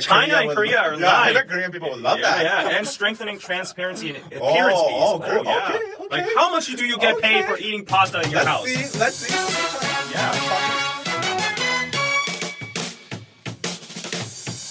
China and Korea are I live. bet Korean people would love that. Yeah, and strengthening transparency and appearance fees. Okay. Like, how much do you get paid for eating pasta in your house? Let's see. Yeah.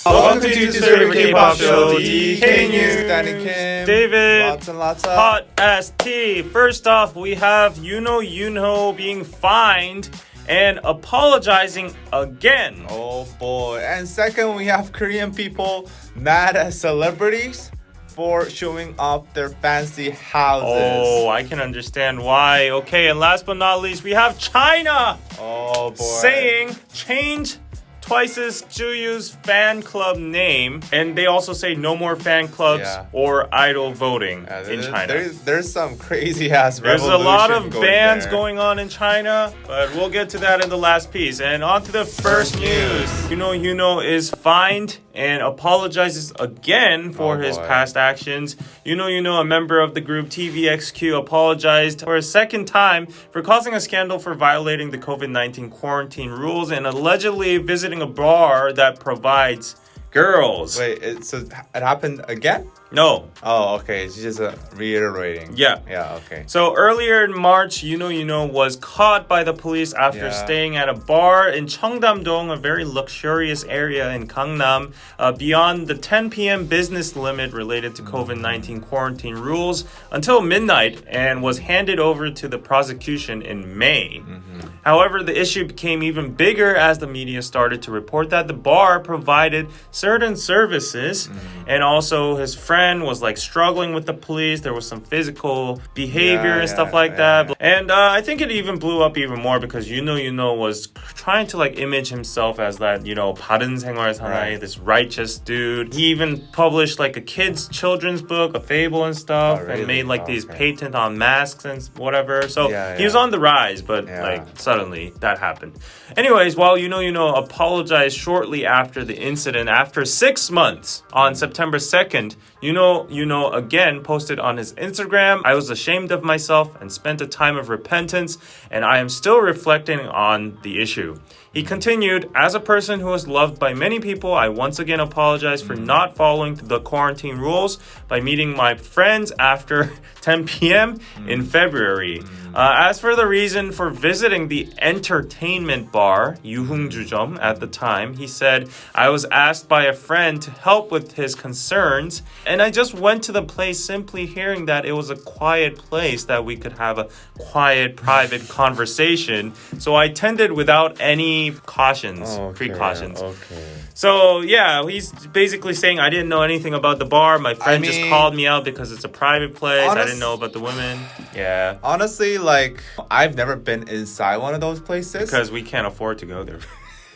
Welcome to Tzu's favorite K-pop show, DK News. Danny Kim, David, lots and lots of Hot as tea. First off, we have Yunho being fined and apologizing again. Oh boy. And second, we have Korean people mad at celebrities for showing off their fancy houses. Oh, I can understand why. Okay, and last but not least, we have China Oh boy. saying change Twice's Tsuyu's fan club name, and they also say no more fan clubs or idol voting in China. There's some crazy ass There's a lot of going bans there. going on in China, but we'll get to that in the last piece. And on to the first news. Yunho is fined and apologizes again for his past actions. Yunho, a member of the group TVXQ, apologized for a second time for causing a scandal for violating the COVID-19 quarantine rules and allegedly visiting a bar that provides girls. Wait, so it happened again? No. Oh, okay. It's just reiterating. Yeah. Yeah, okay. So earlier in March, Yunho was caught by the police after staying at a bar in Cheongdam-dong, a very luxurious area in Gangnam, beyond the 10 p.m. business limit related to COVID-19 quarantine rules until midnight, and was handed over to the prosecution in May. However, the issue became even bigger as the media started to report that the bar provided certain services, and also his friend was like struggling with the police. There was some physical behavior and stuff like that. And I think it even blew up even more because Yunho was trying to like image himself as that, 바른 생활 사나이, this righteous dude. He even published like a children's book, a fable and stuff, and made like these patent on masks and whatever. So he was on the rise, but like suddenly that happened. Anyways, while Yunho apologized shortly after the incident, after 6 months, on September 2nd, Yunho again posted on his Instagram, "I was ashamed of myself and spent a time of repentance, and I am still reflecting on the issue." He continued, "As a person who is loved by many people, I once again apologize for not following the quarantine rules by meeting my friends after 10 p.m. in February. As for the reason for visiting the entertainment bar, 유흥주점, at the time, he said, I was asked by a friend to help with his concerns, and I just went to the place simply hearing that it was a quiet place that we could have a quiet, private conversation. So I attended without any precautions." So yeah, he's basically saying, I didn't know anything about the bar. My friend just called me out because it's a private place. I didn't know about the women. Yeah. Honestly, like, I've never been inside one of those places. Because we can't afford to go there.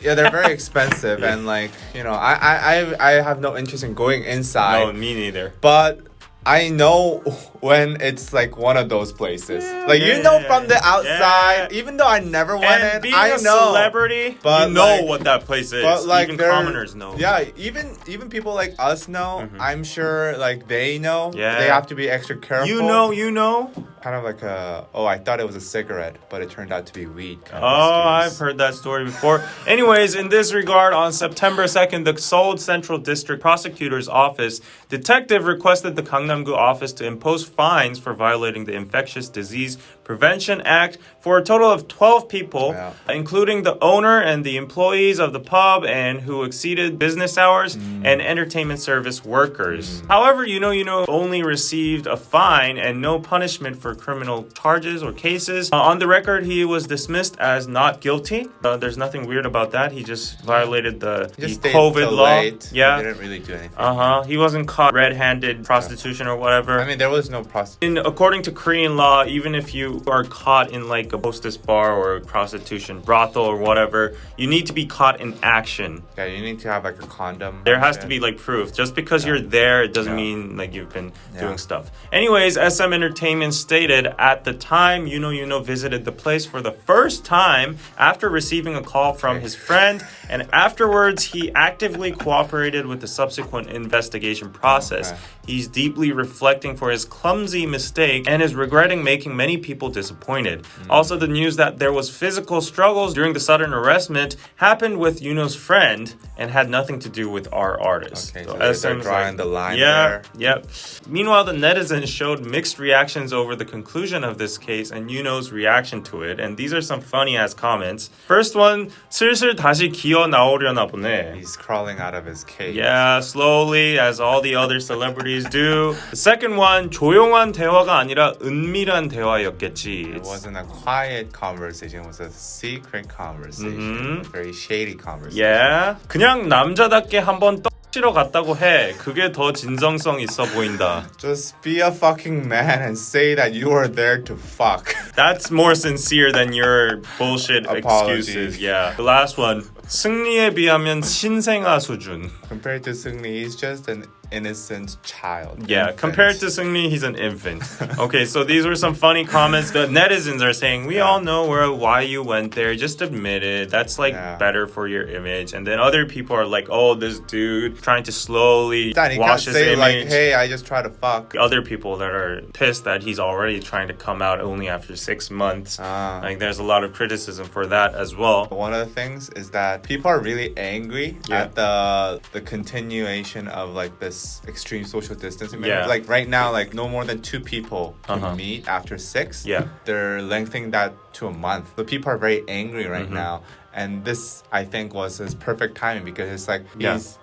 Yeah, they're very expensive. And like, I have no interest in going inside. No, me neither. But I know when it's like one of those places. From the outside, even though I never went in, being I a know. celebrity, but you know what that place is. But like, even commoners know. Yeah, even people like us know. I'm sure like they know. Yeah. They have to be extra careful. You know. Kind of like I thought it was a cigarette, but it turned out to be weed. I've heard that story before. Anyways, in this regard, on September 2nd, the Seoul Central District Prosecutor's Office detective requested the Gangnam-gu office to impose fines for violating the Infectious Disease Prevention Act for a total of 12 people, including the owner and the employees of the pub, and who exceeded business hours, and entertainment service workers. However, Yunho only received a fine and no punishment for criminal charges or cases. On the record, he was dismissed as not guilty. There's nothing weird about that. He just violated the COVID law. Late. Yeah. He didn't really do anything. He wasn't caught red-handed prostitution or whatever. I mean, there was no prostitution. According to Korean law, even if you are caught in like a hostess bar or a prostitution brothel or whatever, you need to be caught in action. Yeah, you need to have like a condom. There has to be like proof. Just because you're there, it doesn't mean like you've been doing stuff. Anyways, SM Entertainment stated stated, at the time Yunho visited the place for the first time after receiving a call from his friend, and afterwards he actively cooperated with the subsequent investigation process. He's deeply reflecting for his clumsy mistake and is regretting making many people disappointed. Also, the news that there was physical struggles during the sudden arrestment happened with Yunho's friend and had nothing to do with our artist. Okay, so they're drawing the line yeah, there. Yep. Meanwhile, the netizens showed mixed reactions over the conclusion of this case and Yunho's reaction to it. And these are some funny-ass comments. First one, 슬슬 다시 기어 나오려나 보네. He's crawling out of his cage. Yeah, slowly, as all the other celebrities do. The second one, 조용한 대화가 아니라 은밀한 대화였겠지. It wasn't a quiet conversation, it was a secret conversation. A very shady conversation. Yeah. 그냥 남자답게 한번 떡치러 갔다고 해. 그게 더 진정성 있어 보인다. Just be a fucking man and say that you are there to fuck. That's more sincere than your bullshit Apology. excuses. Yeah. The last one. 승리에 비하면 신생아 수준. Compared to Seungri, he's just an innocent child. Yeah, Infant. compared to Seungri, he's an infant. Okay, so these were some funny comments. The netizens are saying, we all know why you went there. Just admit it. That's better for your image. And then other people are like, oh, this dude trying to slowly wash his image. Like, hey, I just try to fuck. Other people that are pissed that he's already trying to come out only after 6 months. Like, there's a lot of criticism for that as well. One of the things is that people are really angry at the continuation of like this extreme social distancing. Yeah. Like right now, like no more than 2 people can meet after 6. Yeah. They're lengthening that to a month. So people are very angry right now. And this, I think, was his perfect timing because it's like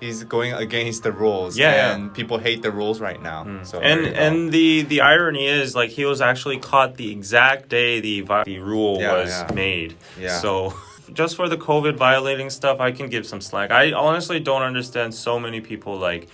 he's going against the rules. And people hate the rules right now. So and the irony is, like, he was actually caught the exact day the rule was made. Yeah. So just for the COVID violating stuff, I can give some slack. I honestly don't understand so many people like,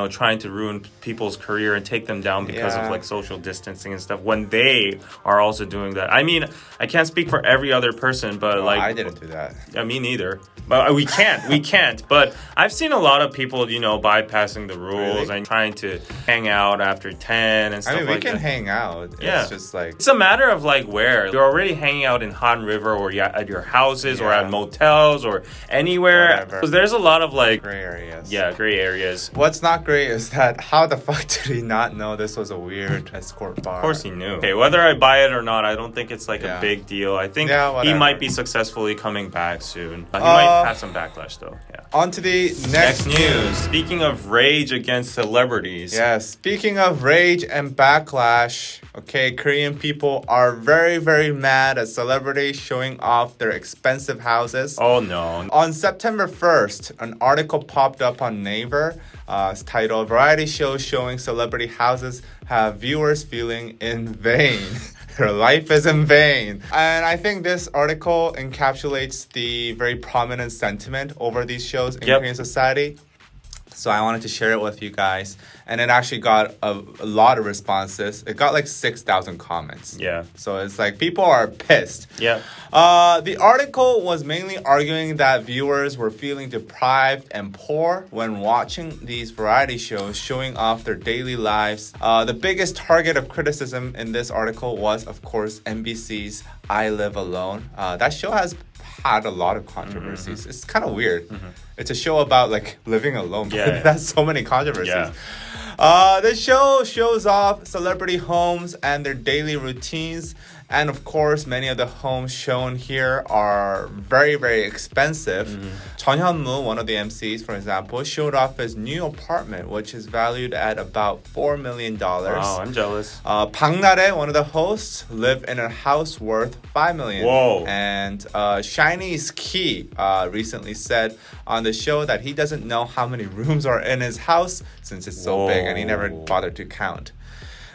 trying to ruin people's career and take them down because of like social distancing and stuff when they are also doing that. I mean, I can't speak for every other person, but I didn't do that. Yeah, me neither. But we can't. But I've seen a lot of people, bypassing the rules and trying to hang out after 10 and stuff like that. We can hang out. It's just like... It's a matter of like where. You're already hanging out in Han River or at your houses or at motels or anywhere. So there's a lot of like... Gray areas. Yeah, gray areas. What's not great is that how the fuck did he not know this was a weird escort bar? Of course he knew. Okay, whether I buy it or not, I don't think it's like a big deal. I think he might be successfully coming back soon. He might have some backlash though. Yeah. On to the next news. Speaking of rage against celebrities. Yeah, speaking of rage and backlash, okay, Korean people are very, very mad at celebrities showing off their expensive houses. Oh no. On September 1st, an article popped up on Naver. It's titled Variety Shows Showing Celebrity Houses Have Viewers Feeling in Vain. Their life is in vain. And I think this article encapsulates the very prominent sentiment over these shows in Korean society. So I wanted to share it with you guys. And it actually got a lot of responses. It got like 6,000 comments. Yeah. So it's like people are pissed. Yeah. The article was mainly arguing that viewers were feeling deprived and poor when watching these variety shows showing off their daily lives. The biggest target of criticism in this article was, of course, MBC's I Live Alone. That show has had a lot of controversies. It's kind of weird. It's a show about like living alone. But that's so many controversies. The show shows off celebrity homes and their daily routines. And of course, many of the homes shown here are very, very expensive. Chun Hyun-moo, one of the MCs, for example, showed off his new apartment, which is valued at about $4 million. Wow, I'm jealous. Bang Na-rae, one of the hosts, lived in a house worth $5 million. Whoa. And Chinese Key recently said on the show that he doesn't know how many rooms are in his house since it's so big and he never bothered to count.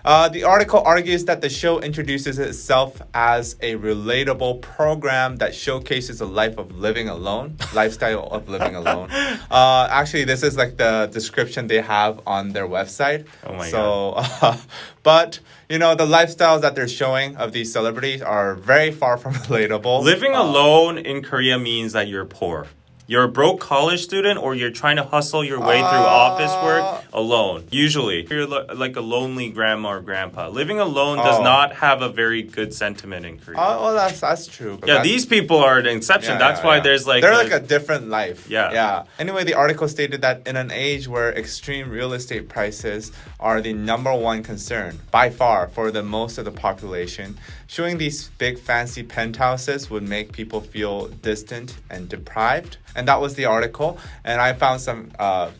The article argues that the show introduces itself as a relatable program that showcases a life of living alone, lifestyle of living alone. Actually, this is like the description they have on their website. Oh my God. But, the lifestyles that they're showing of these celebrities are very far from relatable. Living alone in Korea means that you're poor. You're a broke college student or you're trying to hustle your way through office work alone. Usually. You're like a lonely grandma or grandpa. Living alone does not have a very good sentiment in Korea. Oh, well, that's true. Yeah, these people are an exception. That's why there's like... They're like a different life. Yeah. Anyway, the article stated that in an age where extreme real estate prices are the number one concern, by far, for the most of the population, showing these big fancy penthouses would make people feel distant and deprived. And that was the article. And I found some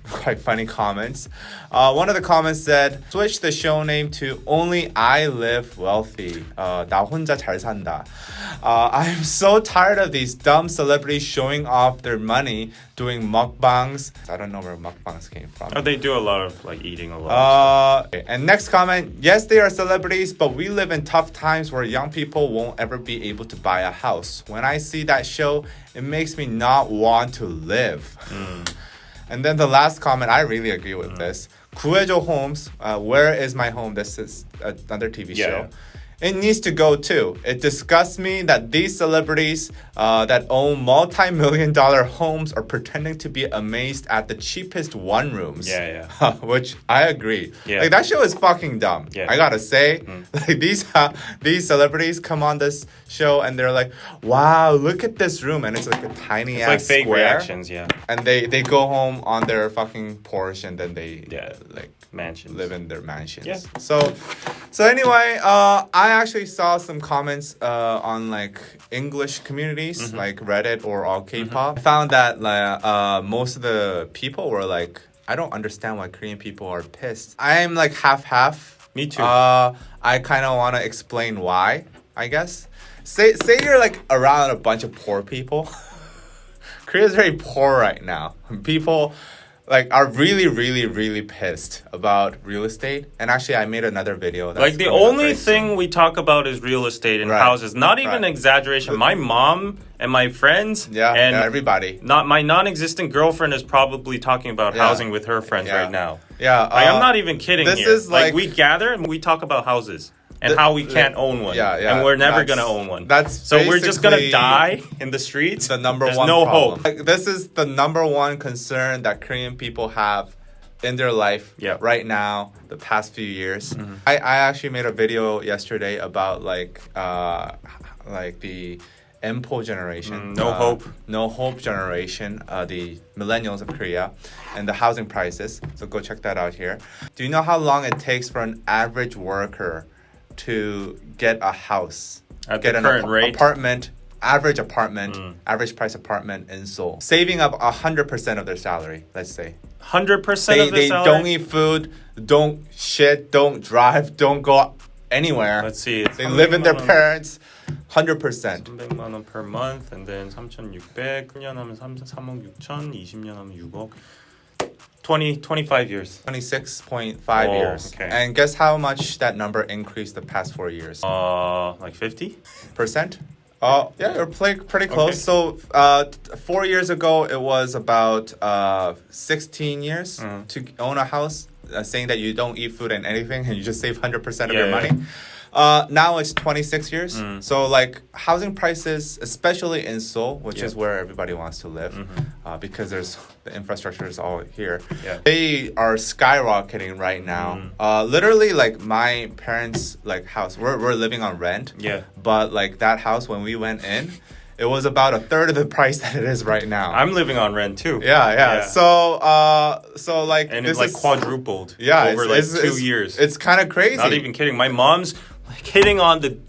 quite funny comments. One of the comments said, switch the show name to Only I Live Wealthy. 나 혼자 잘 산다. I'm so tired of these dumb celebrities showing off their money doing mukbangs. I don't know where mukbangs came from. Oh, they do a lot of like eating a lot. Okay. And next comment, yes, they are celebrities, but we live in tough times where young people won't ever be able to buy a house. When I see that show, it makes me not want to live. And then the last comment, I really agree with this. 구해줘 Homes, Where Is My Home? This is another TV show. It needs to go too. It disgusts me that these celebrities that own multi-million-dollar homes are pretending to be amazed at the cheapest one rooms. Which I agree. Like that show is fucking dumb. I gotta say, like these celebrities come on this show and they're like, "Wow, look at this room," and it's like a tiny ass like fake square. reactions, And they go home on their fucking Porsche and then they like mansions. Live in their mansions. So anyway, I actually saw some comments on like English communities, like Reddit or all Kpop. I found that most of the people were like, I don't understand why Korean people are pissed. I'm like half. Me too. I kind of want to explain why, I guess. Say you're like around a bunch of poor people. Korea's very poor right now. People like are really pissed about real estate. And actually I made another video that's like the only thing we talk about is real estate and houses. Not even exaggeration. My mom and my friends and everybody. Not my non-existent girlfriend is probably talking about housing with her friends right now. Like, I'm not even kidding this here. Is like we gather and we talk about houses. And how we can't own one. And we're never going to own one. So we're just going to die in the streets. The number There's one no problem. hope. Like, this is the number one concern that Korean people have in their life right now, the past few years. I actually made a video yesterday about like the Empo generation. No hope generation, the millennials of Korea, and the housing prices. So go check that out here. Do you know how long it takes for an average worker to get a house, get the current rate, average price apartment in Seoul, saving up 100% of their salary, let's say. 100% of their salary? They don't eat food, don't shit, don't drive, don't go anywhere. Let's see. They live in their parents. 100%. 300만 원 per month and then 3,600. 1년 하면 3억 6천, 20년 하면 6억. 25 years. 26.5 years. Okay. And guess how much that number increased the past 4 years? Like 50%? Yeah, you're pretty close. So 4 years ago, it was about 16 years to own a house, saying that you don't eat food and anything and you just save 100% of your money. Now it's 26 years. So like housing prices, especially in Seoul, which is where everybody wants to live, because the infrastructure is all here. They are skyrocketing right now. Literally like my parents' like house, we're living on rent. But like that house when we went in, it was about a third of the price that it is right now. I'm living on rent too. So like and this it's like quadrupled. Over it's 2 years. It's kind of crazy. Not even kidding. My mom's like hitting on the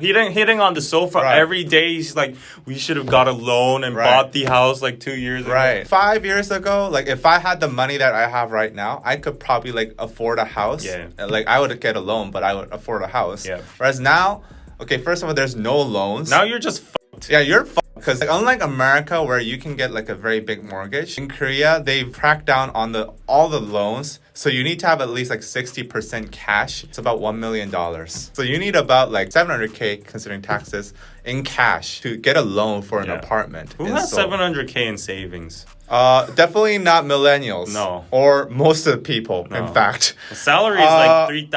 hitting on the sofa every day. She's like, we should have got a loan and bought the house like 2 years ago. 5 years ago, like if I had the money that I have right now, I could probably like afford a house. Like I would get a loan, but I would afford a house. Whereas now, okay, first of all, there's no loans. Now you're just fucked. Yeah, you're fucked. Because like, unlike America where you can get like a very big mortgage, in Korea, they've cracked down on all the loans. So you need to have at least like 60% cash. It's about $1 million. So you need about like 700K considering taxes in cash to get a loan for an apartment. Who has 700K in savings? Definitely not millennials. No. Or most of the people, in fact. The salary is like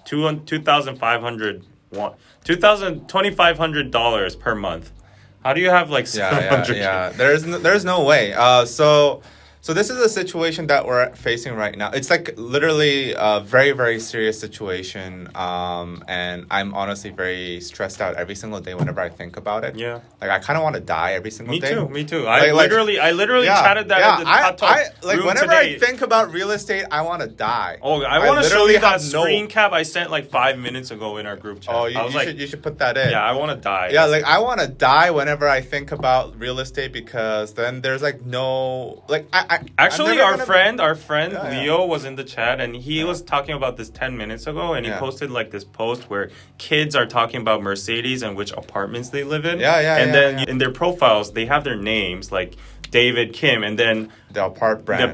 $2,500 $2,500 per month. How do you have like 700K? Yeah. There's no way. So this is a situation that we're facing right now. It's like literally a very, very serious situation. And I'm honestly very stressed out every single day whenever I think about it. Yeah. Like I kind of want to die every single day. Me too. I literally chatted that in the Hot Talk room whenever today. I think about real estate, I want to die. Oh, I want to show you that screen cap I sent like 5 minutes ago in our group chat. Oh, you should put that in. Yeah, I want to die. Yeah, like I want to die whenever I think about real estate because then there's like no like Actually, our friend Leo was in the chat and he was talking about this 10 minutes ago and he posted like this post where kids are talking about Mercedes and which apartments they live in. And then in their profiles, they have their names like David, Kim, and then the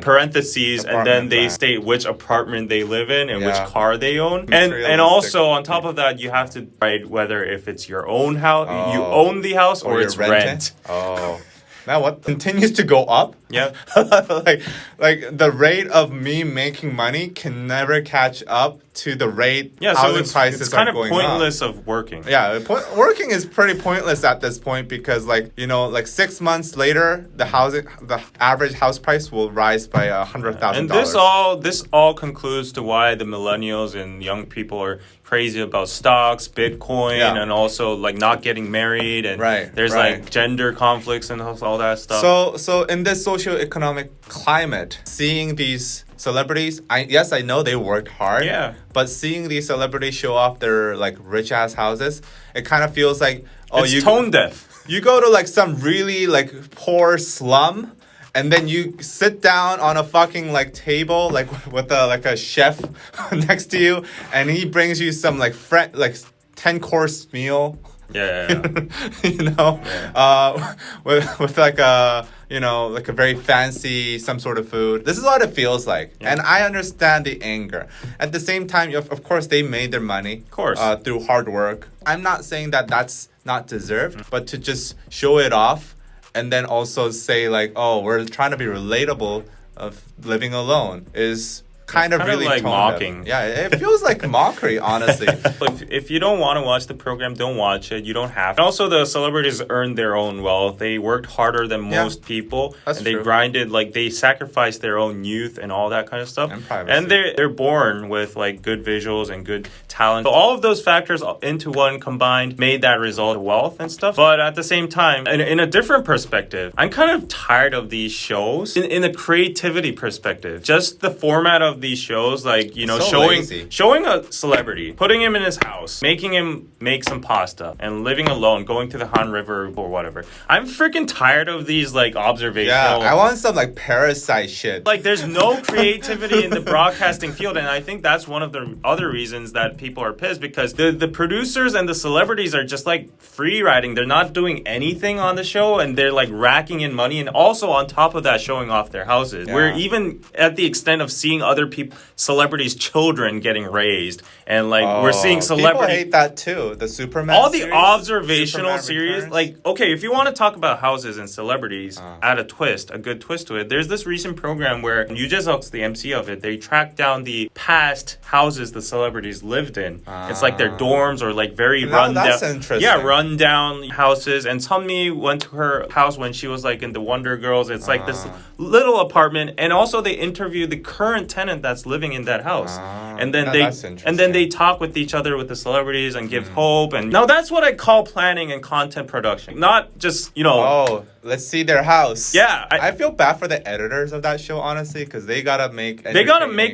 parentheses, and then they state which apartment they live in and which car they own. And also on top of that, you have to write whether if it's your own house, you own the house, or it's rent. Oh. Now what continues to go up? Yeah. like the rate of me making money can never catch up to the rate housing prices are going up. It's kind of pointless up. Of working. Yeah, working is pretty pointless at this point because like 6 months later the average house price will rise by $100,000. And this all concludes to why the millennials and young people are crazy about stocks, Bitcoin, and also like not getting married, and there's like gender conflicts and all that stuff. So in this socioeconomic climate, seeing these celebrities, I know they worked hard, but seeing these celebrities show off their like rich ass houses, it kind of feels like it's tone deaf. You go to like some really like poor slum. And then you sit down on a fucking like table like with a chef next to you, and he brings you some like 10-course meal. Yeah. With like a like a very fancy some sort of food. This is what it feels like, and I understand the anger. At the same time, of course, they made their money, of course, through hard work. I'm not saying that that's not deserved, but to just show it off. And then also say like, oh, we're trying to be relatable of living alone is kind of really like mocking. Yeah, it feels like mockery, honestly. If you don't want to watch the program, don't watch it. You don't have to. And also, the celebrities earned their own wealth. They worked harder than most people. That's and they true. Grinded, like they sacrificed their own youth and all that kind of stuff. And privacy. And they're born with like good visuals and good talent. So all of those factors into one combined made that result of wealth and stuff. But at the same time, in a different perspective, I'm kind of tired of these shows in a creativity perspective. Just the format of these shows, like showing a celebrity, putting him in his house, making him make some pasta, and living alone, going to the Han River or whatever. I'm freaking tired of these like observational. Yeah, I want some like Parasite shit. Like there's no creativity in the broadcasting field, and I think that's one of the other reasons that people are pissed, because the producers and the celebrities are just like free riding. They're not doing anything on the show, and they're like racking in money, and also on top of that showing off their houses. We're even at the extent of seeing other celebrities' children getting raised, and like we're seeing celebrities. People hate that too. The Superman. All the series, observational Superman series, Returns. like okay, if you want to talk about houses and celebrities, add a good twist to it. There's this recent program where Yoo Jae-suk's the MC of it. They track down the past houses the celebrities lived in. It's like their dorms or like very rundown. That's interesting. Yeah, rundown houses. And Sunmi went to her house when she was like in the Wonder Girls. It's like this little apartment, and also they interview the current tenant that's living in that house, and then they talk with each other with the celebrities and give hope. And now that's what I call planning and content production, not just let's see their house. Yeah, I feel bad for the editors of that show, honestly, because they gotta make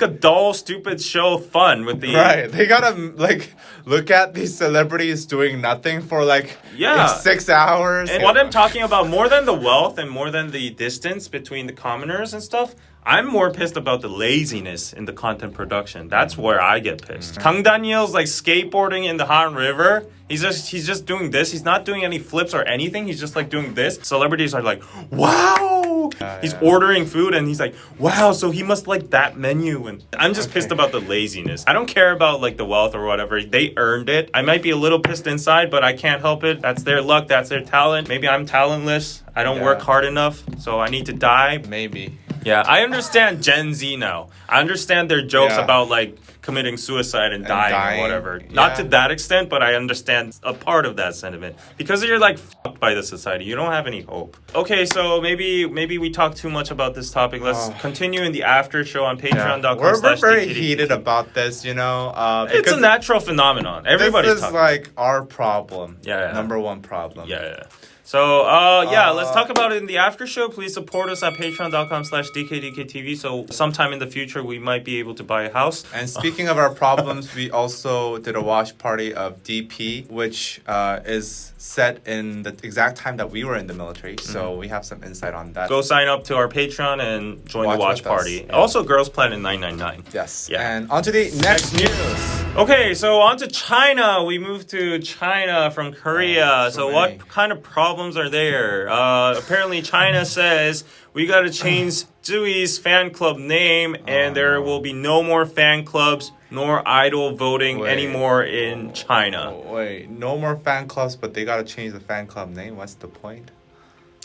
a dull, stupid show fun with the They gotta like look at these celebrities doing nothing for like 6 hours. And what I'm talking about, more than the wealth and more than the distance between the commoners and stuff, I'm more pissed about the laziness in the content production. That's where I get pissed. Kang Daniel's like skateboarding in the Han River. He's just doing this. He's not doing any flips or anything. He's just like doing this. Celebrities are like, wow. He's ordering food and he's like, wow, so he must like that menu. And I'm just pissed about the laziness. I don't care about like the wealth or whatever. They earned it. I might be a little pissed inside, but I can't help it. That's their luck. That's their talent. Maybe I'm talentless. I don't work hard enough, so I need to die. Maybe. Yeah, I understand Gen Z now. I understand their jokes about like committing suicide and dying or whatever. Yeah. Not to that extent, but I understand a part of that sentiment. Because you're like fucked by the society. You don't have any hope. Okay, so maybe we talked too much about this topic. Let's continue in the after show on patreon.com. We're very heated about this, you know. It's a natural phenomenon. Everybody's talking about it. This is like our problem. Yeah. Number one problem. Yeah. So, let's talk about it in the after show. Please support us at patreon.com/DKDKTV. So sometime in the future, we might be able to buy a house. And speaking of our problems, we also did a watch party of DP, which is set in the exact time that we were in the military. So we have some insight on that. Go sign up to our Patreon and join the watch party. Yeah. Also, Girls Planet 999. Yes. Yeah. And on to the next news. Okay, so on to China. We moved to China from Korea. So what kind of problems are there? Apparently, China says we got to change Tsuyu's fan club name, and there will be no more fan clubs nor idol voting anymore in China. No more fan clubs, but they got to change the fan club name. What's the point?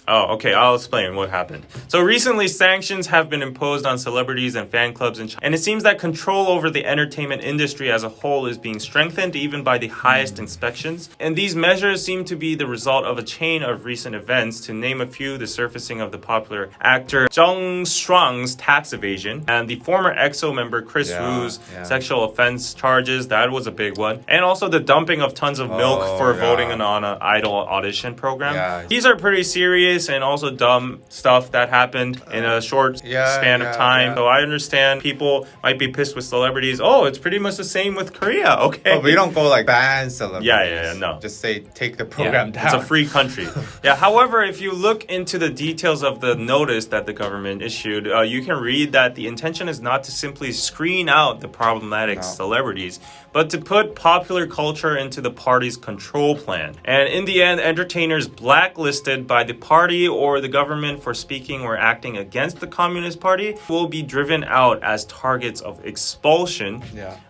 Oh, okay. I'll explain what happened. So recently, sanctions have been imposed on celebrities and fan clubs in China. And it seems that control over the entertainment industry as a whole is being strengthened even by the highest inspections. And these measures seem to be the result of a chain of recent events. To name a few, the surfacing of the popular actor Zheng Shuang's tax evasion and the former EXO member Chris Wu's sexual offense charges. That was a big one. And also the dumping of tons of milk for voting on an idol audition program. Yeah. These are pretty serious and also dumb stuff that happened in a short span of time. So I understand people might be pissed with celebrities. Oh, it's pretty much the same with Korea. Okay. Oh, we don't go like ban celebrities. Yeah, no. Just say take the program down. It's a free country. However, if you look into the details of the notice that the government issued, you can read that the intention is not to simply screen out the problematic celebrities, but to put popular culture into the party's control plan. And in the end, entertainers blacklisted by the party or the government for speaking or acting against the Communist Party will be driven out as targets of expulsion,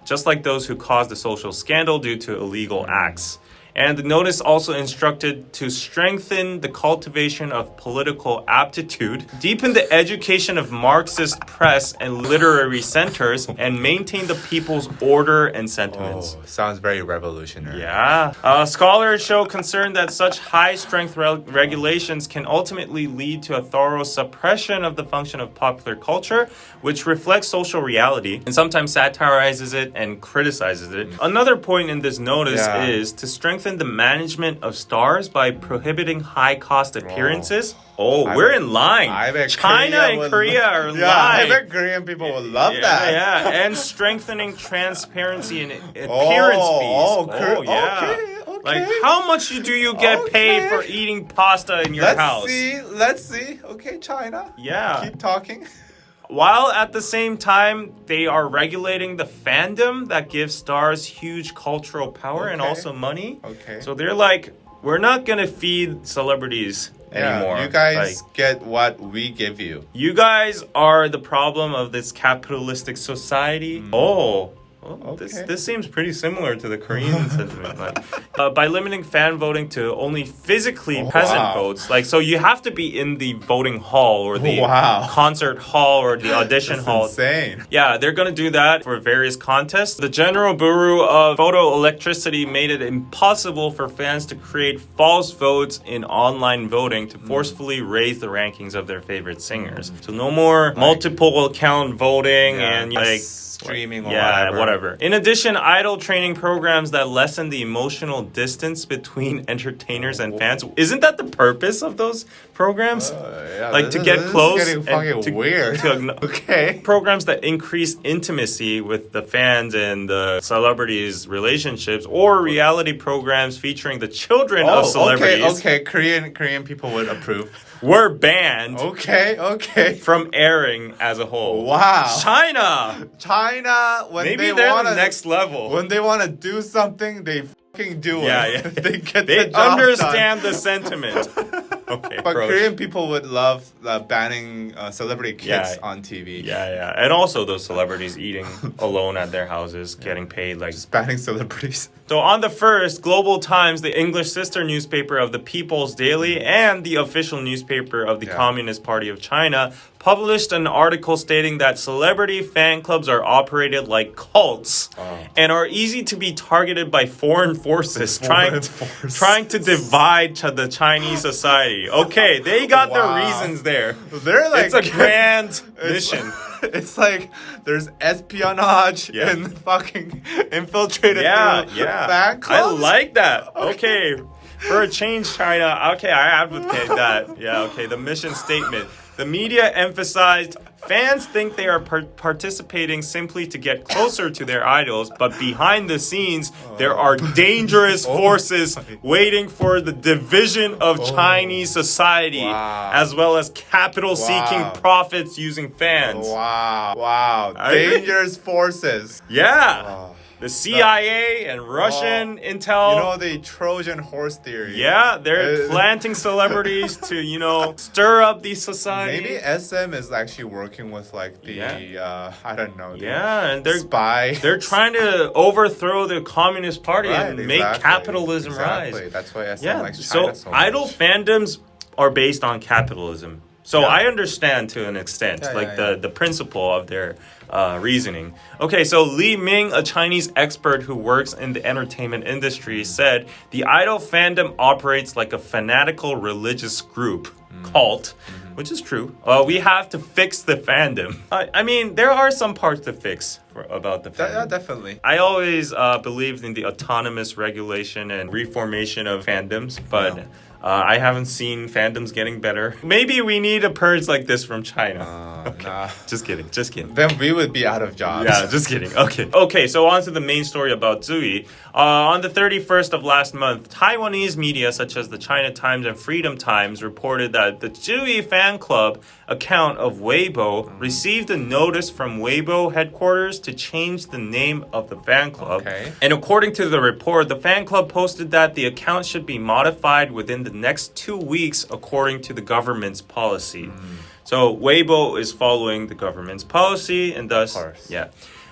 just like those who caused the social scandal due to illegal acts. And the notice also instructed to strengthen the cultivation of political aptitude, deepen the education of Marxist press and literary centers, and maintain the people's order and sentiments. Sounds very revolutionary. Yeah. Scholars show concern that such high-strength regulations can ultimately lead to a thorough suppression of the function of popular culture, which reflects social reality and sometimes satirizes it and criticizes it. Another point in this notice is to strengthen the management of stars by prohibiting high-cost appearances. We're in line. China and Korea are in line. I bet Korean people would love that. Yeah, and strengthening transparency and appearance fees. Okay. Like, how much do you get paid for eating pasta in your house? Let's see. Okay, China. Yeah. Keep talking. While at the same time, they are regulating the fandom that gives stars huge cultural power and also money. Okay. So they're like, we're not going to feed celebrities anymore. You guys get what we give you. You guys are the problem of this capitalistic society. This seems pretty similar to the Korean sentiment. By limiting fan voting to only physically present votes, so you have to be in the voting hall or the concert hall or the audition hall. Insane. Yeah, they're gonna do that for various contests. The General Bureau of Photo Electricity made it impossible for fans to create false votes in online voting to forcefully raise the rankings of their favorite singers. So no more multiple account voting and streaming or whatever. In addition, idol training programs that lessen the emotional distance between entertainers and fans. Isn't that the purpose of those programs? To get close. This is getting fucking weird. Programs that increase intimacy with the fans and the celebrities' relationships, or reality programs featuring the children of celebrities. Korean people would approve. Were banned. From airing as a whole. Wow. China, when maybe they're the next level. When they want to do something, they fucking do it. They understand the sentiment. But Korean people would love banning celebrity kids on TV. And also those celebrities eating alone at their houses, getting paid just banning celebrities. So on the first, Global Times, the English sister newspaper of the People's Daily and the official newspaper of the Communist Party of China, published an article stating that celebrity fan clubs are operated like cults and are easy to be targeted by foreign forces trying to divide the Chinese society. Okay, they got their reasons there. They're like, it's a grand mission. It's like there's espionage and fucking infiltrated fan clubs. I like that. Okay. For a change, China. Okay, I advocate that. Yeah, okay. The mission statement. The media emphasized fans think they are participating simply to get closer to their idols, but behind the scenes, there are dangerous forces waiting for the division of Chinese society, as well as capital-seeking profits using fans. Wow. Dangerous forces. Yeah. The CIA and Russian intel. You know, the Trojan horse theory. Yeah, they're planting celebrities to, stir up these societies. Maybe SM is actually working with like the, I don't know. And they're spy. They're trying to overthrow the Communist Party and make capitalism rise. That's why SM likes China so much. Idol fandoms are based on capitalism. So I understand to an extent, the principle of their reasoning. Okay, so Li Ming, a Chinese expert who works in the entertainment industry, said the idol fandom operates like a fanatical religious group, cult, which is true. We have to fix the fandom. I mean, there are some parts to fix about the fandom. Yeah, definitely. I always believed in the autonomous regulation and reformation of fandoms, but... I haven't seen fandoms getting better. Maybe we need a purge like this from China. Nah. Just kidding. Then we would be out of jobs. Yeah, just kidding. Okay, so on to the main story about Tzuyu. On the 31st of last month, Taiwanese media such as the China Times and Freedom Times reported that the Tzuyu fan club account of Weibo received a notice from Weibo headquarters to change the name of the fan club. Okay. And according to the report, the fan club posted that the account should be modified within the next 2 weeks according to the government's policy. So Weibo is following the government's policy and thus,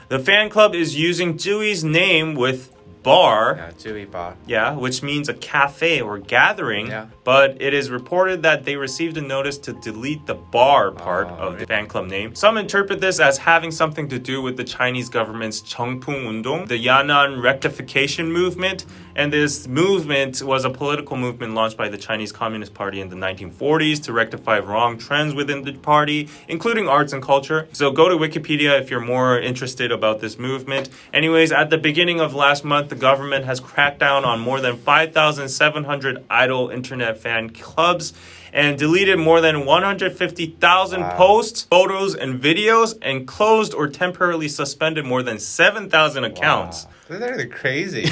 the fan club is using Tzuyi's name with bar. Yeah, Tzuyu bar. Yeah, which means a cafe or gathering. Yeah. But it is reported that they received a notice to delete the bar part of the fan club name. Some interpret this as having something to do with the Chinese government's Chengpung Undong, the Yan'an rectification movement. And this movement was a political movement launched by the Chinese Communist Party in the 1940s to rectify wrong trends within the party, including arts and culture. So go to Wikipedia if you're more interested about this movement. Anyways, at the beginning of last month, the government has cracked down on more than 5,700 idol internet fan clubs and deleted more than 150,000 posts, photos, and videos, and closed or temporarily suspended more than 7,000 accounts. They're crazy.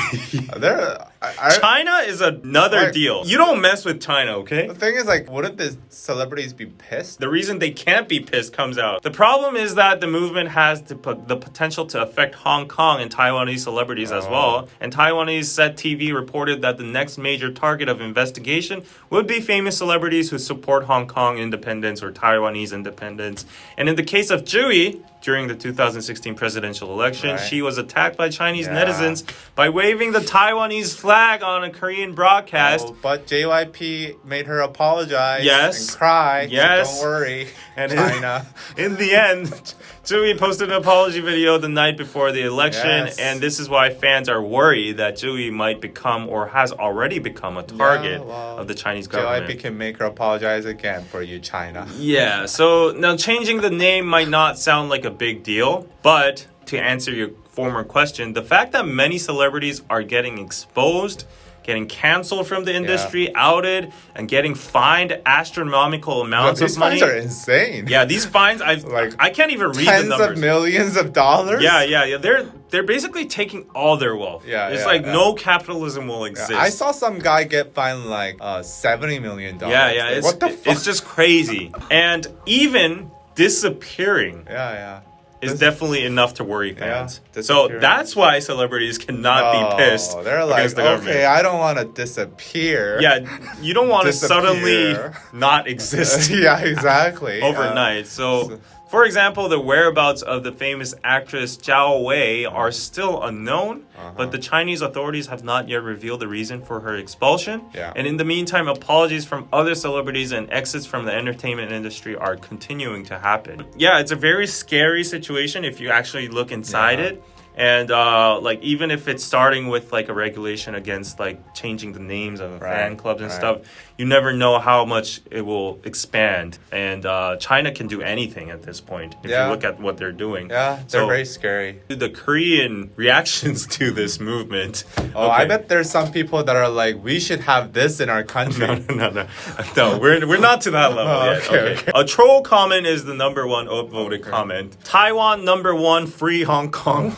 China is another deal. You don't mess with China, okay? The thing is, wouldn't the celebrities be pissed? The reason they can't be pissed comes out. The problem is that the movement has the potential to affect Hong Kong and Taiwanese celebrities as well. And Taiwanese Set TV reported that the next major target of investigation would be famous celebrities who support Hong Kong independence or Taiwanese independence. And in the case of Tzuyu, during the 2016 presidential election, she was attacked by Chinese netizens by waving the Taiwanese flag on a Korean broadcast. But JYP made her apologize and cry. Yes. So don't worry, and China. In the end, Tzuyu posted an apology video the night before the election, and this is why fans are worried that Tzuyu might become or has already become a target of the Chinese government. JYP can make her apologize again for you, China. Yeah, so now changing the name might not sound like a big deal, but to answer your former question, the fact that many celebrities are getting exposed, getting canceled from the industry, outed, and getting fined astronomical amounts of money. These fines are insane. Yeah, these fines, I can't even read the numbers. Tens of millions of dollars? Yeah. They're basically taking all their wealth. It's no capitalism will exist. I saw some guy get fined $70 million. Yeah. What the fuck? It's just crazy. And even disappearing. Is definitely enough to worry fans. So that's why celebrities cannot be pissed. They're like, okay, I don't want to disappear. Yeah, you don't want to suddenly not exist. Yeah, exactly. Overnight. So For example, the whereabouts of the famous actress Zhao Wei are still unknown, but the Chinese authorities have not yet revealed the reason for her expulsion. Yeah. And in the meantime, apologies from other celebrities and exits from the entertainment industry are continuing to happen. Yeah, it's a very scary situation if you actually look inside it. And like even if it's starting with like a regulation against like changing the names of the fan clubs and stuff, you never know how much it will expand. And China can do anything at this point if you look at what they're doing. Yeah, they're very scary. The Korean reactions to this movement. Oh, I bet there's some people that are like, we should have this in our country. No, we're not to that level yet. Okay. A troll comment is the number one upvoted comment. Taiwan number one, free Hong Kong.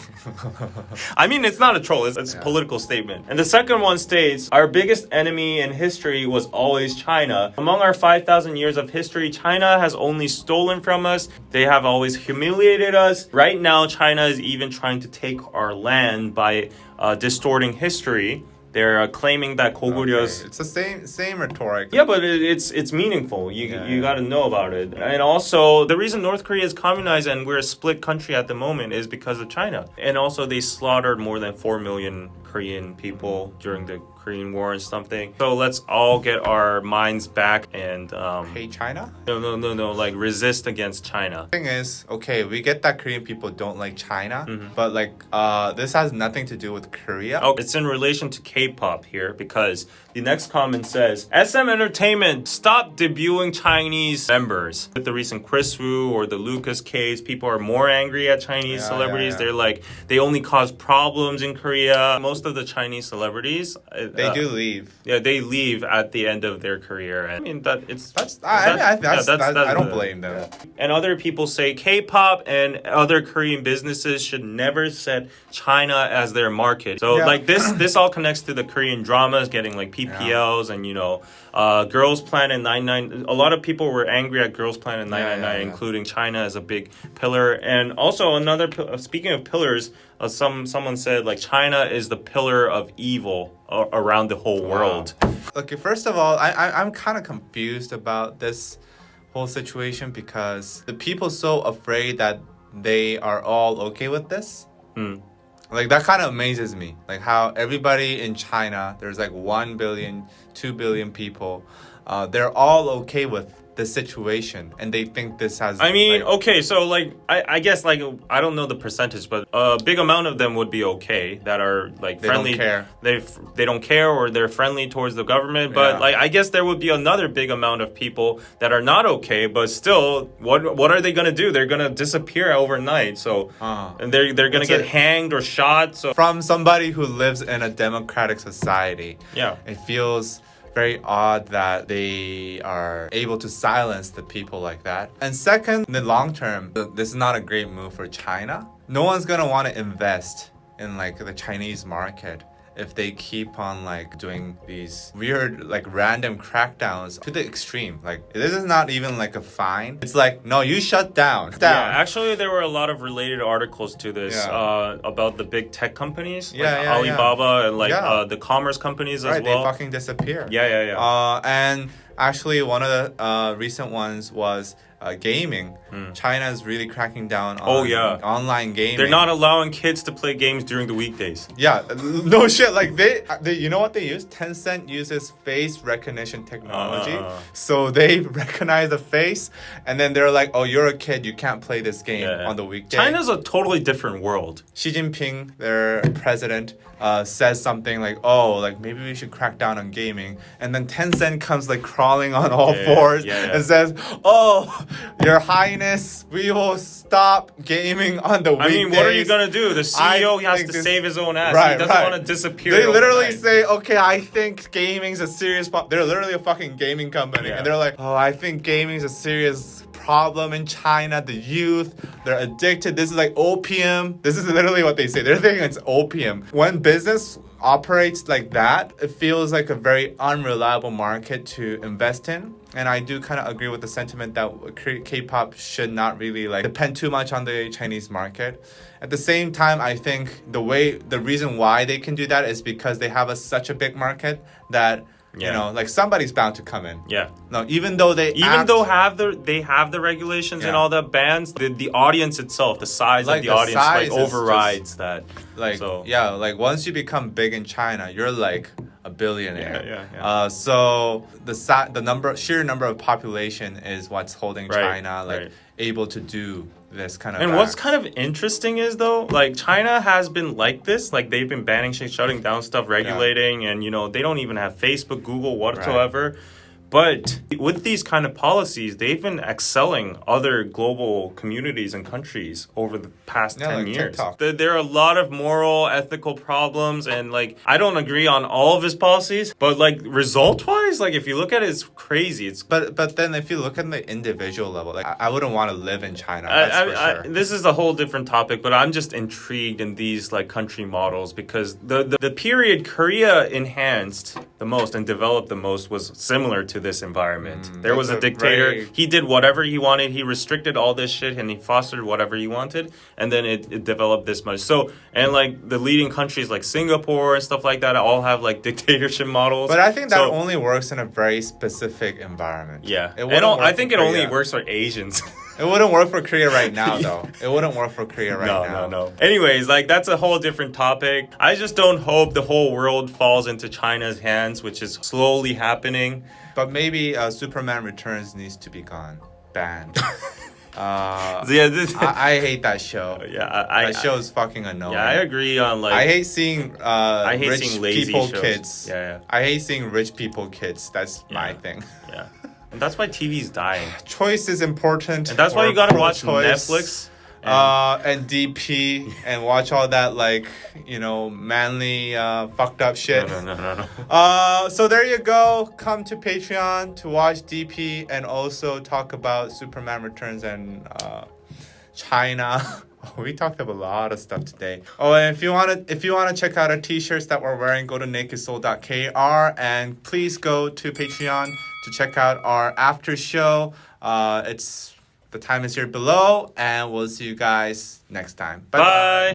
I mean, it's not a troll, it's a political statement. And the second one states, our biggest enemy in history was always China. Among our 5,000 years of history, China has only stolen from us. They have always humiliated us. Right now, China is even trying to take our land by distorting history. They're claiming that Goguryos... It's the same rhetoric. Yeah, but it's meaningful. You got to know about it. And also, the reason North Korea is communized and we're a split country at the moment is because of China. And also, they slaughtered more than 4 million Korean people during the Korean War and something. So let's all get our minds back and... hate China? No, like resist against China. The thing is, okay, we get that Korean people don't like China, but like this has nothing to do with Korea. Oh, it's in relation to K-pop here because the next comment says, SM Entertainment, stop debuting Chinese members. With the recent Chris Wu or the Lucas case, people are more angry at Chinese celebrities. They're like, they only cause problems in Korea. Most of the Chinese celebrities... They do leave. Yeah, they leave at the end of their career. I mean, I don't blame them. And other people say K-pop and other Korean businesses should never set China as their market. So like this all connects to the Korean dramas getting like PPLs and Girls Planet 99. A lot of people were angry at Girls Planet 999, including China as a big pillar. And also speaking of pillars, someone said like China is the pillar of evil around the whole world. Okay, first of all, I'm kind of confused about this whole situation because the people so afraid that they are all okay with this. Like that kind of amazes me. Like how everybody in China, there's like 1 billion, 2 billion people, they're all okay with the situation and they think this has okay, so like I guess like I don't know the percentage, but a big amount of them would be okay that are like friendly. They don't care. They don't care or they're friendly towards the government, but like I guess there would be another big amount of people that are not okay, but still what are they going to do? They're going to disappear overnight. So and they're going to get hanged or shot. So from somebody who lives in a democratic society. Yeah. It feels very odd that they are able to silence the people like that. And second, in the long term, this is not a great move for China. No one's gonna want to invest in like the Chinese market if they keep on like doing these weird like random crackdowns to the extreme. Like this is not even like a fine. It's like, no, you shut down. Yeah, actually there were a lot of related articles to this about the big tech companies like Alibaba and like the commerce companies as well. They fucking disappear. And actually one of the recent ones was gaming. China is really cracking down on online gaming. They're not allowing kids to play games during the weekdays. Yeah, no shit. Like they you know what they use? Tencent uses face recognition technology. So they recognize the face and then they're like, oh, you're a kid, you can't play this game on the weekday. China's a totally different world. Xi Jinping, their president, says something like, oh, like maybe we should crack down on gaming. And then Tencent comes like crawling on all fours and says, oh, Your Highness, we will stop gaming on the weekdays. I mean, what are you going to do? The CEO has to save his own ass. He doesn't want to disappear. They literally say, okay, I think gaming's a serious problem. They're literally a fucking gaming company. And they're like, oh, I think gaming's a serious problem in China. The youth, they're addicted. This is like opium. This is literally what they say. They're thinking it's opium. When business operates like that, it feels like a very unreliable market to invest in. And I do kind of agree with the sentiment that K-pop should not really like depend too much on the Chinese market. At the same time, I think the reason why they can do that is because they have such a big market that You know, like somebody's bound to come in. Yeah. No, even though they have the regulations and all the bans, the audience itself, the size of the audience overrides that. Like like once you become big in China, you're like a billionaire. So the sheer number of population is what's holding China able to do this kind of. And what's kind of interesting is though, like China has been like this, like they've been banning shit, shutting down stuff, regulating, and they don't even have Facebook, Google whatsoever. But with these kind of policies, they've been excelling other global communities and countries over the past 10 years. There are a lot of moral, ethical problems, and like I don't agree on all of his policies, but like result-wise, like if you look at it, it's crazy. But then if you look at the individual level, like I wouldn't want to live in China. That's for sure. This is a whole different topic, but I'm just intrigued in these like country models because the period Korea enhanced the most and developed the most was similar to this environment. There was a dictator. He did whatever he wanted. He restricted all this shit and he fostered whatever he wanted. And then it developed this much. So, and like the leading countries like Singapore and stuff like that all have like dictatorship models. But I think that only works in a very specific environment. Yeah. I think it only works for Asians. It wouldn't work for Korea right now, though. It wouldn't work for Korea right now. No. Anyways, like that's a whole different topic. I just don't hope the whole world falls into China's hands, which is slowly happening. But maybe Superman Returns needs to be banned. I hate that show. That show is fucking annoying. Yeah, I agree on like. I hate seeing rich lazy people shows. Kids. I hate seeing rich people kids. That's my thing. Yeah. And that's why TV's dying. Choice is important. And that's why you gotta watch Netflix. And DP and watch all that like, manly fucked up shit. No. So there you go. Come to Patreon to watch DP and also talk about Superman Returns and China. We talked about a lot of stuff today. Oh, and if you wanna check out our t-shirts that we're wearing, go to nakedsoul.kr and please go to Patreon to check out our after show. The time is here below, and we'll see you guys next time. Bye.